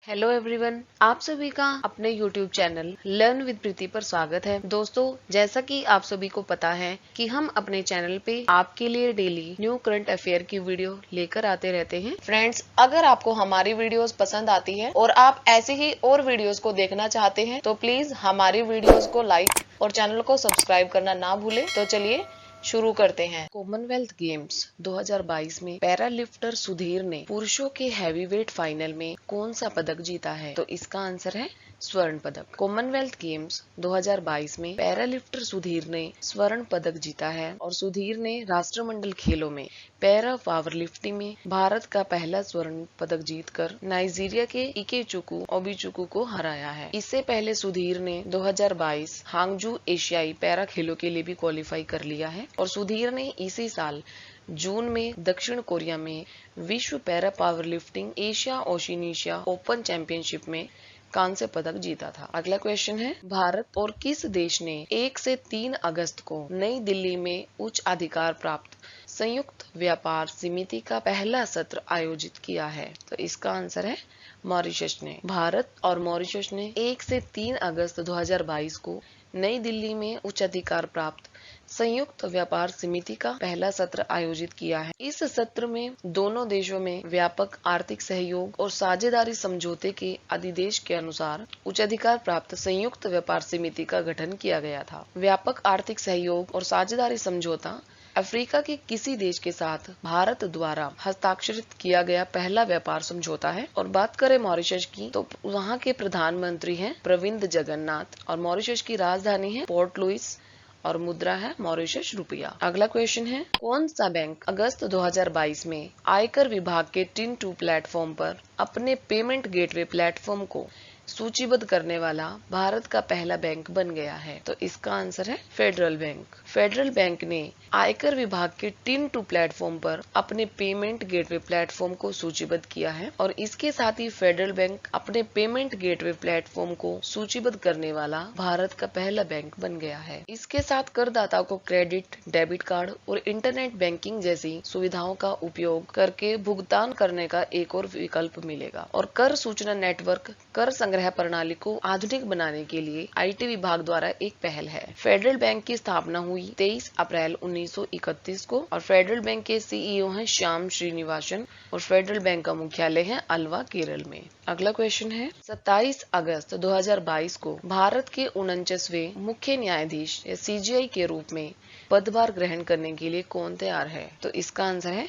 Hello everyone, आप सभी का अपने YouTube चैनल लर्न विद प्रीति पर स्वागत है। दोस्तों, जैसा कि आप सभी को पता है कि हम अपने चैनल पे आपके लिए डेली न्यू करंट अफेयर की वीडियो लेकर आते रहते हैं। फ्रेंड्स, अगर आपको हमारी वीडियोस पसंद आती है और आप ऐसे ही और वीडियोस को देखना चाहते हैं तो प्लीज हमारी वीडियोस को लाइक और चैनल को सब्सक्राइब करना ना भूले। तो चलिए शुरू करते हैं। कॉमनवेल्थ गेम्स 2022 में पैरा लिफ्टर सुधीर ने पुरुषों के हैवीवेट फाइनल में कौन सा पदक जीता है? तो इसका आंसर है स्वर्ण पदक। कॉमनवेल्थ गेम्स 2022 में पैरा लिफ्टर सुधीर ने स्वर्ण पदक जीता है और सुधीर ने राष्ट्रमंडल खेलों में पैरा पावर लिफ्टिंग में भारत का पहला स्वर्ण पदक जीतकर नाइजीरिया के इकेचुकू ओबिचुकू को हराया है। इससे पहले सुधीर ने 2022 हांगजू एशियाई पैरा खेलों के लिए भी क्वालिफाई कर लिया है और सुधीर ने इसी साल जून में दक्षिण कोरिया में विश्व para power lifting Asia Oceania open championship में कांस्य पदक जीता था। अगला क्वेश्चन है, भारत और किस देश ने 1 से 3 अगस्त को नई दिल्ली में उच्च अधिकार प्राप्त संयुक्त व्यापार समिति का पहला सत्र आयोजित किया है? तो इसका आंसर है मॉरिशस ने। भारत और मॉरिशस ने 1 से 3 अगस्त 2022 को नई दिल्ली में उच्च अधिकार प्राप्त संयुक्त व्यापार समिति का पहला सत्र आयोजित किया है। इस सत्र में दोनों देशों में व्यापक आर्थिक सहयोग और साझेदारी समझौते के अधिदेश के अनुसार उच्चाधिकार प्राप्त संयुक्त व्यापार समिति का गठन किया गया था। व्यापक आर्थिक सहयोग और साझेदारी समझौता अफ्रीका के किसी देश के साथ भारत द्वारा हस्ताक्षरित किया गया पहला व्यापार समझौता है। और बात करें मॉरिशस की तो वहाँ के प्रधानमंत्री हैं प्रविंद जगन्नाथ और मॉरिशस की राजधानी है पोर्ट लुइस और मुद्रा है मॉरिशस रुपया। अगला क्वेश्चन है, कौन सा बैंक अगस्त 2022 में आयकर विभाग के टिन 2 प्लेटफॉर्म पर अपने पेमेंट गेटवे प्लेटफॉर्म को सूचीबद्ध करने वाला भारत का पहला बैंक बन गया है? तो इसका आंसर है फेडरल बैंक। फेडरल बैंक ने आयकर विभाग के टिन 2 प्लेटफॉर्म पर अपने पेमेंट गेटवे प्लेटफॉर्म को सूचीबद्ध किया है और इसके साथ ही फेडरल बैंक अपने पेमेंट गेटवे प्लेटफॉर्म को सूचीबद्ध करने वाला भारत का पहला बैंक बन गया है। इसके साथ करदाताओं को क्रेडिट, डेबिट कार्ड और इंटरनेट बैंकिंग जैसी सुविधाओं का उपयोग करके भुगतान करने का एक और विकल्प मिलेगा। और कर सूचना नेटवर्क कर संग्रह प्रणाली को आधुनिक बनाने के लिए आईटी विभाग द्वारा एक पहल है। फेडरल बैंक की स्थापना हुई 23 अप्रैल 1931 को और फेडरल बैंक के सीईओ हैं श्याम श्रीनिवासन और फेडरल बैंक का मुख्यालय है अल्वा, केरल में। अगला क्वेश्चन है, 27 अगस्त 2022 को भारत के 49वें मुख्य न्यायाधीश या सीजेआई के रूप में पदभार ग्रहण करने के लिए कौन तैयार है? तो इसका आंसर है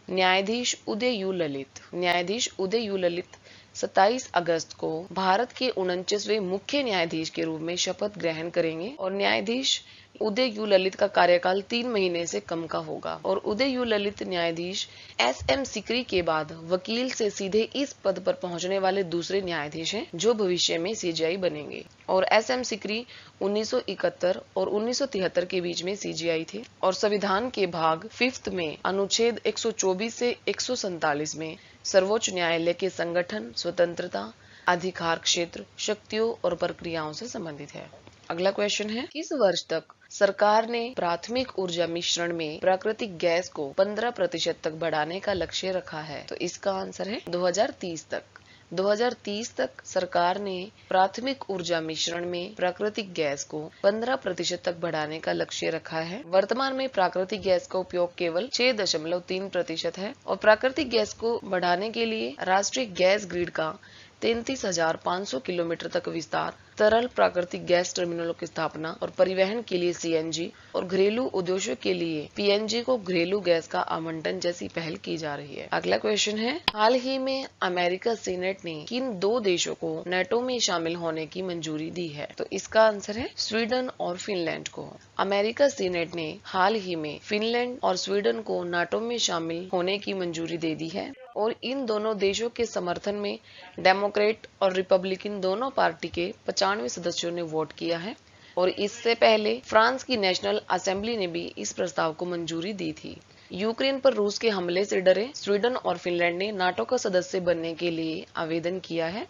न्यायाधीश उदय यू ललित। न्यायाधीश उदय यू ललित 27 अगस्त को भारत के 49वें मुख्य न्यायाधीश के रूप में शपथ ग्रहण करेंगे और न्यायाधीश उदय यू ललित का कार्यकाल 3 महीने से कम का होगा और उदय यू ललित न्यायाधीश एसएम सिकरी के बाद वकील से सीधे इस पद पर पहुंचने वाले दूसरे न्यायाधीश हैं जो भविष्य में सीजेआई बनेंगे। और एसएम सिकरी 1971 और 1973 के बीच में सीजेआई थे और संविधान के भाग 5 में अनुच्छेद 124 से 147 में सर्वोच्च न्यायालय के संगठन, स्वतंत्रता, अधिकार क्षेत्र, शक्तियों और प्रक्रियाओं से संबंधित है। अगला क्वेश्चन है, किस वर्ष तक सरकार ने प्राथमिक ऊर्जा मिश्रण में प्राकृतिक गैस को 15% तक बढ़ाने का लक्ष्य रखा है? तो इसका आंसर है 2030 तक। 2030 तक सरकार ने प्राथमिक ऊर्जा मिश्रण में प्राकृतिक गैस को 15% तक बढ़ाने का लक्ष्य रखा है। वर्तमान में प्राकृतिक गैस का उपयोग केवल 6.3% है और प्राकृतिक गैस को बढ़ाने के लिए राष्ट्रीय गैस ग्रिड का 33,500 किलोमीटर तक विस्तार, तरल प्राकृतिक गैस टर्मिनलों की स्थापना और परिवहन के लिए सीएनजी और घरेलू उद्देश्यों के लिए पीएनजी को घरेलू गैस का आवंटन जैसी पहल की जा रही है। अगला क्वेश्चन है, हाल ही में अमेरिका सीनेट ने किन 2 देशों को नाटो में शामिल होने की मंजूरी दी है? तो इसका आंसर है स्वीडन और फिनलैंड को। अमेरिका सीनेट ने हाल ही में फिनलैंड और स्वीडन को नाटो में शामिल होने की मंजूरी दे दी है और इन दोनों देशों के समर्थन में डेमोक्रेट और रिपब्लिकन दोनों पार्टी के 95 सदस्यों ने वोट किया है और इससे पहले फ्रांस की नेशनल असेंबली ने भी इस प्रस्ताव को मंजूरी दी थी। यूक्रेन पर रूस के हमले से डरे स्वीडन और फिनलैंड ने नाटो का सदस्य बनने के लिए आवेदन किया है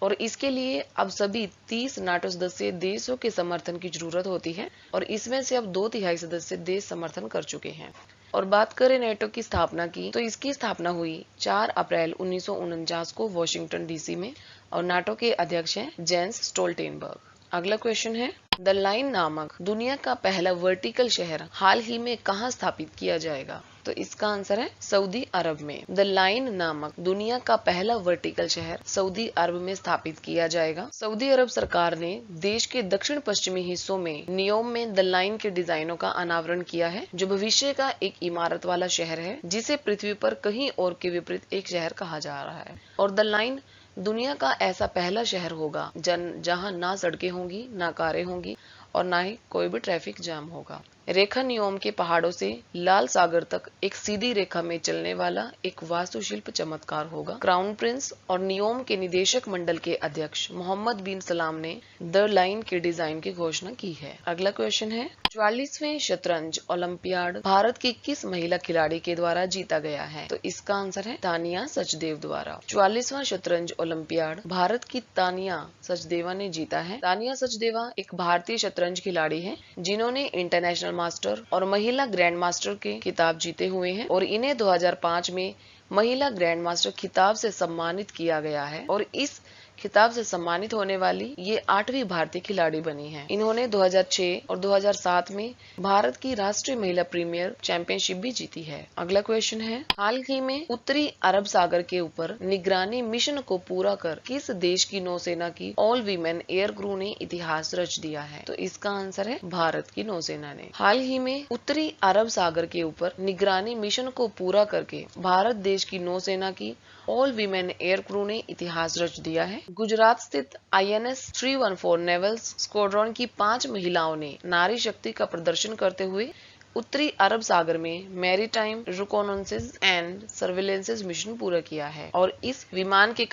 और इसके लिए अब सभी 30 नाटो सदस्य देशों के समर्थन की जरूरत होती है और इसमें से अब 2/3 सदस्य देश समर्थन कर चुके हैं। और बात करें नेटो की स्थापना की, तो इसकी स्थापना हुई 4 अप्रैल 1949 को वॉशिंगटन डीसी में और नाटो के अध्यक्ष हैं जेंस स्टोल्टेनबर्ग। अगला क्वेश्चन है, द लाइन नामक दुनिया का पहला वर्टिकल शहर हाल ही में कहाँ स्थापित किया जाएगा? तो इसका आंसर है सऊदी अरब में। द लाइन नामक दुनिया का पहला वर्टिकल शहर सऊदी अरब में स्थापित किया जाएगा। सऊदी अरब सरकार ने देश के दक्षिण पश्चिमी हिस्सों में नियोम में द लाइन के डिजाइनों का अनावरण किया है, जो भविष्य का एक इमारत वाला शहर है, जिसे पृथ्वी पर कहीं और के विपरीत एक शहर कहा जा रहा है। और द लाइन दुनिया का ऐसा पहला शहर होगा जहां ना सड़कें होंगी, ना कारें होंगी और ना ही कोई भी ट्रैफिक जाम होगा। रेखा नियोम के पहाड़ों से लाल सागर तक एक सीधी रेखा में चलने वाला एक वास्तुशिल्प चमत्कार होगा। क्राउन प्रिंस और नियोम के निदेशक मंडल के अध्यक्ष मोहम्मद बिन सलाम ने द लाइन के डिजाइन की घोषणा की है। अगला क्वेश्चन है, 44वें शतरंज ओलंपियाड भारत की किस महिला खिलाड़ी के द्वारा जीता गया है? तो इसका आंसर है तानिया सचदेव द्वारा। 44वां शतरंज ओलंपियाड भारत की तानिया सचदेवा ने जीता है। तानिया सचदेवा एक भारतीय शतरंज खिलाड़ी है, जिन्होंने इंटरनेशनल मास्टर और महिला ग्रैंड मास्टर के खिताब जीते हुए हैं और इन्हें 2005 में महिला ग्रैंड मास्टर खिताब से सम्मानित किया गया है और इस खिताब से सम्मानित होने वाली ये 8वीं भारतीय खिलाड़ी बनी हैं। इन्होंने 2006 और 2007 में भारत की राष्ट्रीय महिला प्रीमियर चैंपियनशिप भी जीती है। अगला क्वेश्चन है, हाल ही में उत्तरी अरब सागर के ऊपर निगरानी मिशन को पूरा कर किस देश की नौसेना की ऑल वीमेन एयर क्रू ने इतिहास रच दिया है? तो इसका आंसर है भारत की नौसेना ने। हाल ही में उत्तरी अरब सागर के ऊपर निगरानी मिशन को पूरा करके भारत देश की नौसेना की ऑल वीमेन एयर क्रू ने इतिहास रच दिया है। गुजरात स्थित INS 314 नेवल स्क्वाड्रन की 5 महिलाओं ने नारी शक्ति का प्रदर्शन करते हुए उत्तरी अरब सागर में maritime reconnaissance and surveillance mission पूरा किया है और इस विमान की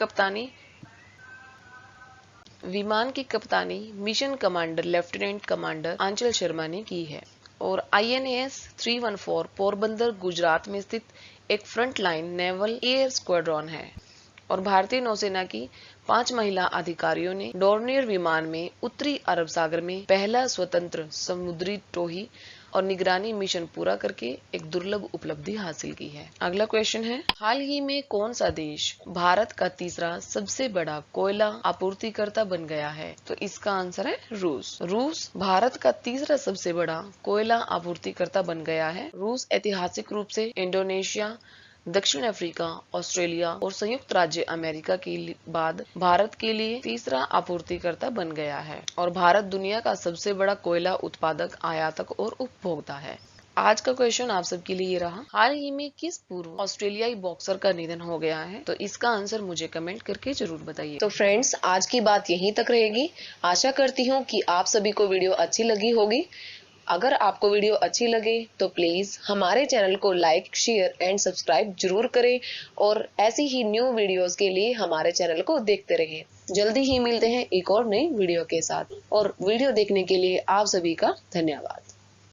कप्तानी मिशन कमांडर लेफ्टिनेंट कमांडर आंचल शर्मा ने की है। और INS 314 पोरबंदर गुजरात में स्थित एक front line naval air squadron है और भारतीय नौसेना की 5 महिला अधिकारियों ने डोर्नियर विमान में उत्तरी अरब सागर में पहला स्वतंत्र समुद्री टोही और निगरानी मिशन पूरा करके एक दुर्लभ उपलब्धि हासिल की है। अगला क्वेश्चन है, हाल ही में कौन सा देश भारत का तीसरा सबसे बड़ा कोयला आपूर्तिकर्ता बन गया है? तो इसका आंसर है रूस। रूस भारत का तीसरा सबसे बड़ा कोयला आपूर्तिकर्ता बन गया है। रूस ऐतिहासिक रूप से इंडोनेशिया, दक्षिण अफ्रीका, ऑस्ट्रेलिया और संयुक्त राज्य अमेरिका के बाद भारत के लिए तीसरा आपूर्तिकर्ता बन गया है और भारत दुनिया का सबसे बड़ा कोयला उत्पादक, आयातक और उपभोक्ता है। आज का क्वेश्चन आप सबके लिए रहा, हाल ही में किस पूर्व ऑस्ट्रेलियाई बॉक्सर का निधन हो गया है? तो इसका आंसर मुझे कमेंट करके जरूर बताइए। तो फ्रेंड्स, आज की बात यहीं तक रहेगी। आशा करती हूँ कि आप सभी को वीडियो अच्छी लगी होगी। अगर आपको वीडियो अच्छी लगे तो प्लीज हमारे चैनल को लाइक, शेयर एंड सब्सक्राइब जरूर करें और ऐसी ही न्यू वीडियोस के लिए हमारे चैनल को देखते रहें। जल्दी ही मिलते हैं एक और नई वीडियो के साथ और वीडियो देखने के लिए आप सभी का धन्यवाद।